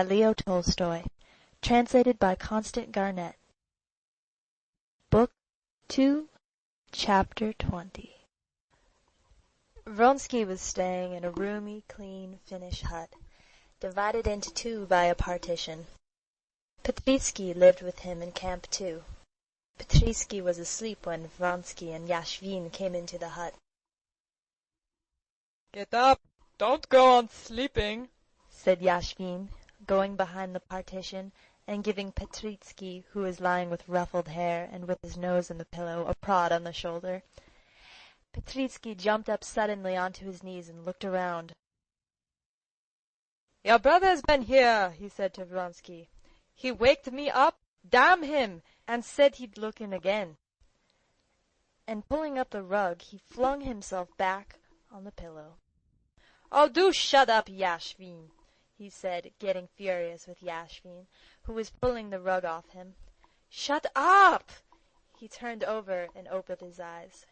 Leo Tolstoy. Translated by Constant Garnett. Book 2, Chapter 20. Vronsky was staying in a roomy, clean, Finnish hut, divided into two by a partition. Petritsky lived with him in camp too. Petritsky was asleep when Vronsky and Yashvin came into the hut. "Get up! Don't go on sleeping," said Yashvin, going behind the partition and giving Petritsky, who was lying with ruffled hair and with his nose in the pillow, a prod on the shoulder. Petritsky jumped up suddenly onto his knees and looked around. "Your brother's been here," he said to Vronsky. "He waked me up, damn him, and said he'd look in again." And pulling up the rug, he flung himself back on the pillow. "Oh, do shut up, Yashvin," he said, getting furious with Yashvin, who was pulling the rug off him. "Shut up!" He turned over and opened his eyes.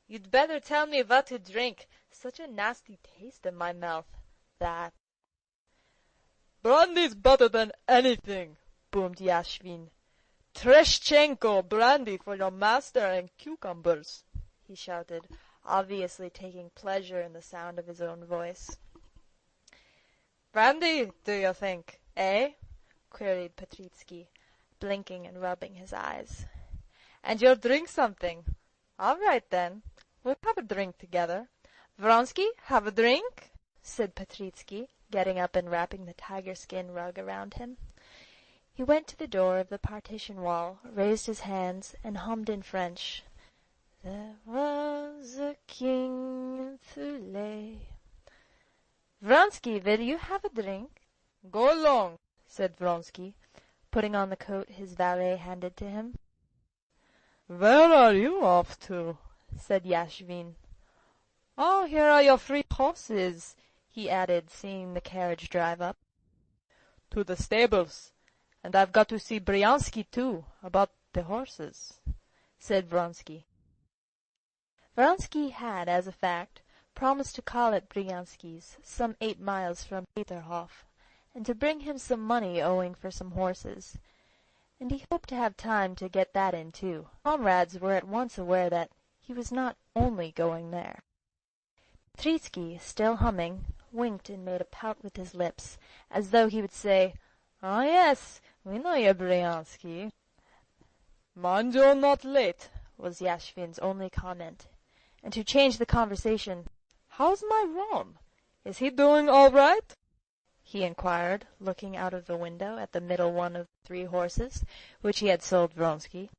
"You'd better tell me what to drink. Such a nasty taste in my mouth, that." "Brandy's better than anything," boomed Yashvin. "Tereshchenko brandy for your master and cucumbers," he shouted, obviously taking pleasure in the sound of his own voice. "Brandy, do you think, eh?" queried Petritsky, blinking and rubbing his eyes. "And you'll drink something. All right, then. We'll have a drink together. Vronsky, have a drink?" said Petritsky, getting up and wrapping the tiger-skin rug around him. He went to the door of the partition wall, raised his hands, and hummed in French, "There was a king in Thule." "Vronsky, will you have a drink?" "Go along," said Vronsky, putting on the coat his valet handed to him. "Where are you off to?" said Yashvin. "Oh, here are your free horses," he added, seeing the carriage drive up. "To the stables. And I've got to see Bryansky, too, about the horses," said Vronsky. Vronsky had, as a fact, promised to call at Bryansky's, some 8 miles from Peterhof, and to bring him some money owing for some horses, and he hoped to have time to get that in too. Comrades were at once aware that he was not only going there. Petritsky, still humming, winked and made a pout with his lips, as though he would say, "Oh yes, we know you, Bryansky." "Mind you're not late," was Yashvin's only comment, and to change the conversation, "How's my Rom? Is he doing all right?" he inquired, looking out of the window at the middle one of the 3 horses, which he had sold Vronsky.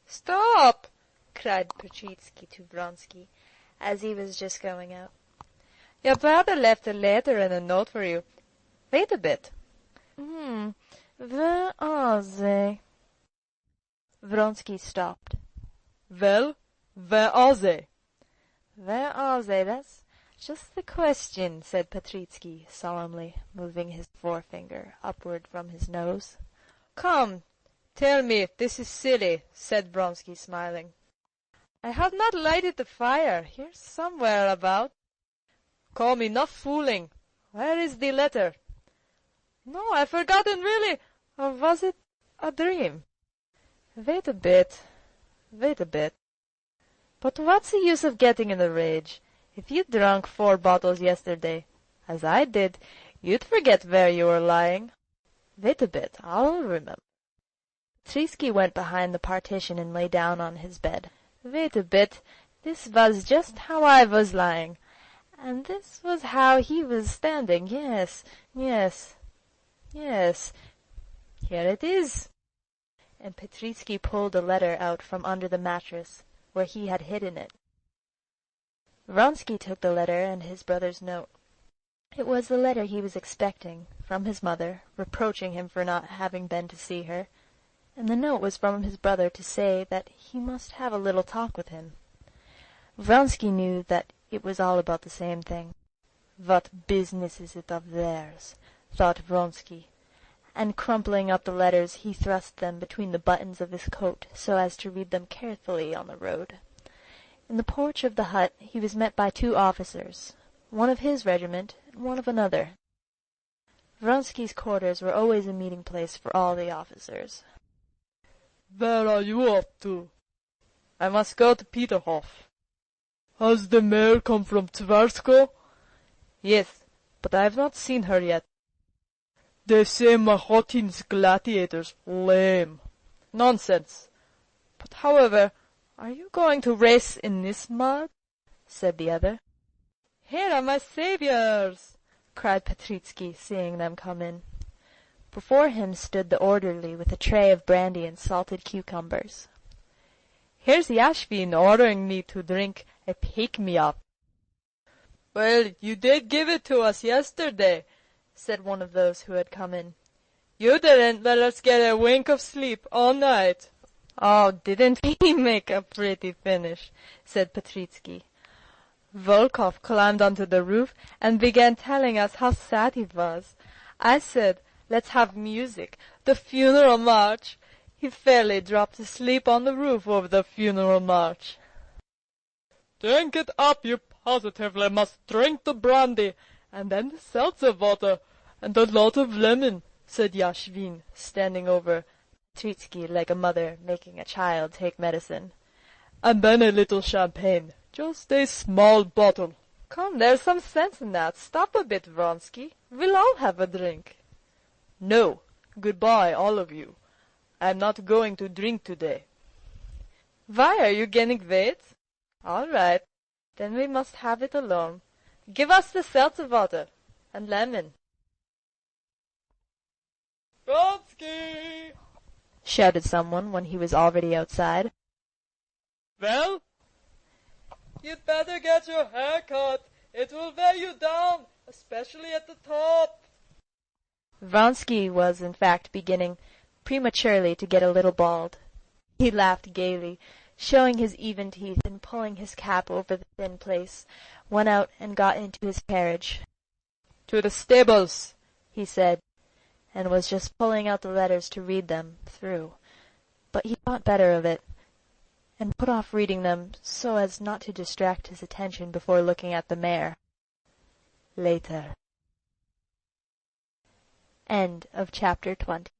"Stop!" cried Petritsky to Vronsky, as he was just going out. "Your brother left a letter and a note for you. Wait a bit." Where are they?" Vronsky stopped. "Well, where are they?" "Where are they? That's just the question," said Petritsky solemnly, moving his forefinger upward from his nose. "Come, tell me, this is silly," said Vronsky, smiling. "I have not lighted the fire. Here somewhere about." "Come, enough fooling. Where is the letter?" "No, I've forgotten really. Or was it a dream?" Wait a bit. But what's the use of getting in a rage? If you drank 4 bottles yesterday, as I did, you'd forget where you were lying. Wait a bit, I'll remember." Petritsky went behind the partition and lay down on his bed. "Wait a bit, this was just how I was lying, and this was how he was standing. Yes, here it is." And Petritsky pulled a letter out from under the mattress, where he had hidden it. Vronsky took the letter and his brother's note. It was the letter he was expecting, from his mother, reproaching him for not having been to see her, and the note was from his brother to say that he must have a little talk with him. Vronsky knew that it was all about the same thing. "What business is it of theirs?" thought Vronsky, and crumpling up the letters he thrust them between the buttons of his coat so as to read them carefully on the road. In the porch of the hut he was met by 2 officers, one of his regiment and one of another. Vronsky's quarters were always a meeting place for all the officers. "Where are you off to?" "I must go to Peterhof." "Has the mayor come from Tversko?" "Yes, but I have not seen her yet." "They say Mahotin's gladiators lame." "Nonsense! But, however, are you going to race in this mud?" said the other. "Here are my saviors!" cried Petritsky, seeing them come in. Before him stood the orderly with a tray of brandy and salted cucumbers. "Here's Yashvin ordering me to drink a pick-me-up." "Well, you did give it to us yesterday," said one of those who had come in. "You didn't let us get a wink of sleep all night." "Oh, didn't he make a pretty finish?" said Petritsky. "Volkov climbed onto the roof and began telling us how sad he was. I said, 'Let's have music, the funeral march.' He fairly dropped asleep on the roof over the funeral march." "Drink it up, you positively must drink the brandy, and then the seltzer water, and a lot of lemon," said Yashvin, standing over Petritsky like a mother making a child take medicine. "And then a little champagne, just a small bottle." "Come, there's some sense in that. Stop a bit, Vronsky. We'll all have a drink." "No, goodbye, all of you. I'm not going to drink today." "Why, are you getting wet?" "All right, then we must have it alone. Give us the seltzer water and lemon." "Vronsky!" shouted someone when he was already outside. "Well?" "You'd better get your hair cut. It will weigh you down, especially at the top." Vronsky was, in fact, beginning prematurely to get a little bald. He laughed gaily, showing his even teeth and pulling his cap over the thin place, went out and got into his carriage. "To the stables," he said, and was just pulling out the letters to read them through. But he thought better of it, and put off reading them so as not to distract his attention before looking at the mare. Later. End of chapter 20.